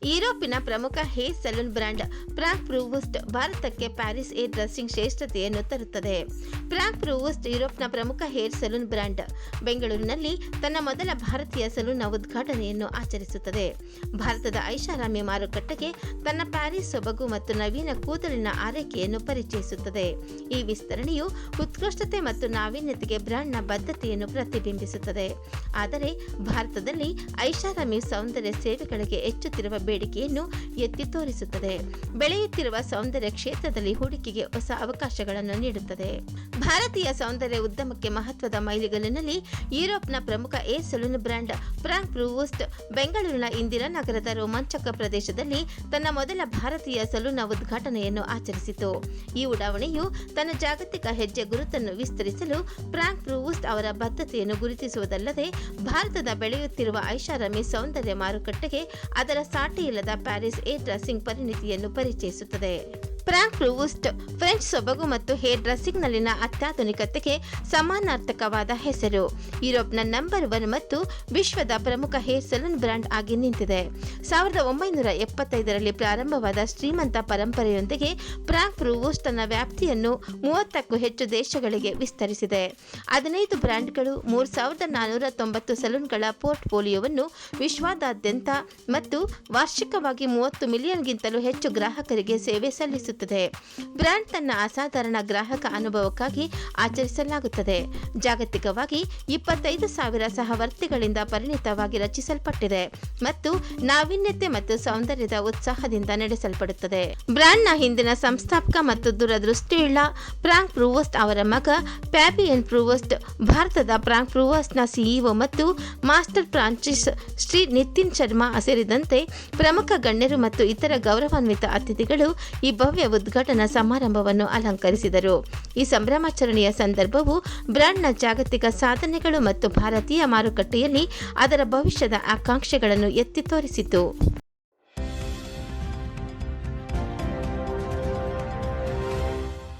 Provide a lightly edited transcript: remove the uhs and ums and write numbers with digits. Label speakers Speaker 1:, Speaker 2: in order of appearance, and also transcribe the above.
Speaker 1: ಯುರೋಪಿನ ಪ್ರಮುಖ hair salon brand prank ಪ್ರೂವೋಸ್ಟ್ ಭಾರತಕ್ಕೆ ಪ್ಯಾರಿಸ್ ಹೇರ್ ಡ್ರೆಸ್ಸಿಂಗ್ ಶ್ರೇಷ್ಠತೆಯನ್ನು ತರುತ್ತದೆ. ಪ್ರಾಂಕ್ ಪ್ರೂವೋಸ್ಟ್ ಯುರೋಪ್ನ ಪ್ರಮುಖ ಹೇರ್ ಸಲೂನ್ ಬ್ರ್ಯಾಂಡ್ ಬೆಂಗಳೂರಿನಲ್ಲಿ ತನ್ನ ಮೊದಲ ಭಾರತೀಯ ಸಲೂನ್ನ ಉದ್ಘಾಟನೆಯನ್ನು ಆಚರಿಸುತ್ತದೆ. ಭಾರತದ ಐಷಾರಾಮಿ ಮಾರುಕಟ್ಟೆಗೆ ತನ್ನ ಪ್ಯಾರಿಸ್ ಸೊಬಗು ಮತ್ತು ನವೀನ ಕೂದಲಿನ ಆರೈಕೆಯನ್ನು ಪರಿಚಯಿಸುತ್ತದೆ. ಈ ವಿಸ್ತರಣೆಯು ಉತ್ಕೃಷ್ಟತೆ ಮತ್ತು ನಾವೀನ್ಯತೆಗೆ ಬ್ರ್ಯಾಂಡ್ನ ಬದ್ಧತೆಯನ್ನು ಪ್ರತಿಬಿಂಬಿಸುತ್ತದೆ. ಆದರೆ ಭಾರತದಲ್ಲಿ ಐಷಾರಾಮಿ ಸೌಂದರ್ಯ ಸೇವೆಗಳಿಗೆ ಹೆಚ್ಚುತ್ತಿರುವ ಬೇಡಿಕೆಯನ್ನು ಎತ್ತಿ ತೋರಿಸುತ್ತದೆ. ಬೆಳೆಯುತ್ತಿರುವ ಸೌಂದರ್ಯ ಕ್ಷೇತ್ರದಲ್ಲಿ ಹೂಡಿಕೆಗೆ ಹೊಸ ಅವಕಾಶಗಳನ್ನು ನೀಡುತ್ತದೆ. ಭಾರತೀಯ ಸೌಂದರ್ಯ ಉದ್ಯಮಕ್ಕೆ ಮಹತ್ವದ ಮೈಲಿಗಲ್ಲಿನಲ್ಲಿ ಯುರೋಪ್ನ ಪ್ರಮುಖ ಹೇರ್ ಸಲೂನ್ ಬ್ರ್ಯಾಂಡ್ ಪ್ರಾಂಕ್ ಪ್ರೂವೋಸ್ಟ್ ಬೆಂಗಳೂರಿನ ಇಂದಿರಾನಗರದ ರೋಮಾಂಚಕ ಪ್ರದೇಶದಲ್ಲಿ ತನ್ನ ಮೊದಲ ಭಾರತೀಯ ಸಲೂನ್ನ ಉದ್ಘಾಟನೆಯನ್ನು ಆಚರಿಸಿತು. ಈ ಉಡಾವಣೆಯು ತನ್ನ ಜಾಗತಿಕ ಹೆಜ್ಜೆ ಗುರುತನ್ನು ವಿಸ್ತರಿಸಲು ಪ್ರಾಂಕ್ ಪ್ರೂವೋಸ್ಟ್ ಅವರ ಬದ್ಧತೆಯನ್ನು ಗುರುತಿಸುವುದಲ್ಲದೆ ಭಾರತದ ಬೆಳೆಯುತ್ತಿರುವ ಐಷಾರಾಮಿ ಸೌಂದರ್ಯ ಮಾರುಕಟ್ಟೆಗೆ ಅದರ ಸಾಟಿಯಿಲ್ಲದ ಪ್ಯಾರಿಸ್ ಹೇರ್ ಡ್ರೆಸ್ಸಿಂಗ್ ಪರಿಣಿತಿಯನ್ನು ಪರಿಚಯಿಸುತ್ತದೆ. ಪ್ರಾಂಕ್ ಪ್ರೂವೋಸ್ಟ್ ಫ್ರೆಂಚ್ ಸೊಬಗು ಮತ್ತು ಹೇರ್ ಡ್ರೆಸ್ಸಿಂಗ್ನಲ್ಲಿನ ಅತ್ಯಾಧುನಿಕತೆಗೆ ಸಮಾನಾರ್ಥಕವಾದ ಹೆಸರು. ಯುರೋಪ್ನ ನಂಬರ್ 1 ಮತ್ತು ವಿಶ್ವದ ಪ್ರಮುಖ ಹೇರ್ ಸಲೂನ್ ಬ್ರ್ಯಾಂಡ್ ಆಗಿ ನಿಂತಿದೆ. 1975ರಲ್ಲಿ ಪ್ರಾರಂಭವಾದ ಶ್ರೀಮಂತ ಪರಂಪರೆಯೊಂದಿಗೆ ಪ್ರಾಂಕ್ ಪ್ರೂವೋಸ್ಟ್ ತನ್ನ ವ್ಯಾಪ್ತಿಯನ್ನು 30ಕ್ಕೂ ಹೆಚ್ಚು ದೇಶಗಳಿಗೆ ವಿಸ್ತರಿಸಿದೆ. 15 ಬ್ರ್ಯಾಂಡ್ಗಳು 3490 ಸಲೂನ್ಗಳ ಪೋರ್ಟ್ಫೋಲಿಯೋವನ್ನು ವಿಶ್ವದಾದ್ಯಂತ ಮತ್ತು ವಾರ್ಷಿಕವಾಗಿ 30 ಮಿಲಿಯನ್ಗಿಂತಲೂ ಹೆಚ್ಚು ಗ್ರಾಹಕರಿಗೆ ಸೇವೆ ಸಲ್ಲಿಸುತ್ತದೆ. ಬ್ರ್ಯಾಂಡ್ ತನ್ನ ಅಸಾಧಾರಣ ಗ್ರಾಹಕ ಅನುಭವಕ್ಕಾಗಿ ಆಚರಿಸಲಾಗುತ್ತದೆ. ಜಾಗತಿಕವಾಗಿ 25,000 ಸಹವರ್ತಿಗಳಿಂದ ಪರಿಣಿತವಾಗಿ ರಚಿಸಲ್ಪಟ್ಟಿದೆ ಮತ್ತು ನಾವೀನ್ಯತೆ ಮತ್ತು ಸೌಂದರ್ಯದ ಉತ್ಸಾಹದಿಂದ ನಡೆಸಲ್ಪಡುತ್ತದೆ. ಬ್ರ್ಯಾಂಡ್ನ ಹಿಂದಿನ ಸಂಸ್ಥಾಪಕ ಮತ್ತು ದೂರದೃಷ್ಟಿಯುಳ್ಳ ಪ್ರಾಂಕ್ ಪ್ರೂವೋಸ್ಟ್ ಅವರ ಮಗ ಫ್ಯಾಬಿಯನ್ ಪ್ರೂವೋಸ್ಟ್, ಭಾರತದ ಪ್ರಾಂಕ್ ಪ್ರೂವೋಸ್ಟ್ನ ಸಿಇಒ ಮತ್ತು ಮಾಸ್ಟರ್ ಫ್ರಾಂಚೈಸ್ ಶ್ರೀ ನಿತಿನ್ ಶರ್ಮಾ ಸೇರಿದಂತೆ ಪ್ರಮುಖ ಗಣ್ಯರು ಮತ್ತು ಇತರ ಗೌರವಾನ್ವಿತ ಅತಿಥಿಗಳು ಈ ಭವ್ಯ ಉದ್ಘಾಟನಾ ಸಮಾರಂಭವನ್ನು ಅಲಂಕರಿಸಿದರು. ಈ ಸಂಭ್ರಮಾಚರಣೆಯ ಸಂದರ್ಭವು ಬ್ರ್ಯಾಂಡ್ನ ಜಾಗತಿಕ ಸಾಧನೆಗಳು ಮತ್ತು ಭಾರತೀಯ ಮಾರುಕಟ್ಟೆಯಲ್ಲಿ ಅದರ ಭವಿಷ್ಯದ ಆಕಾಂಕ್ಷೆಗಳನ್ನು ಎತ್ತಿ ತೋರಿಸಿತು.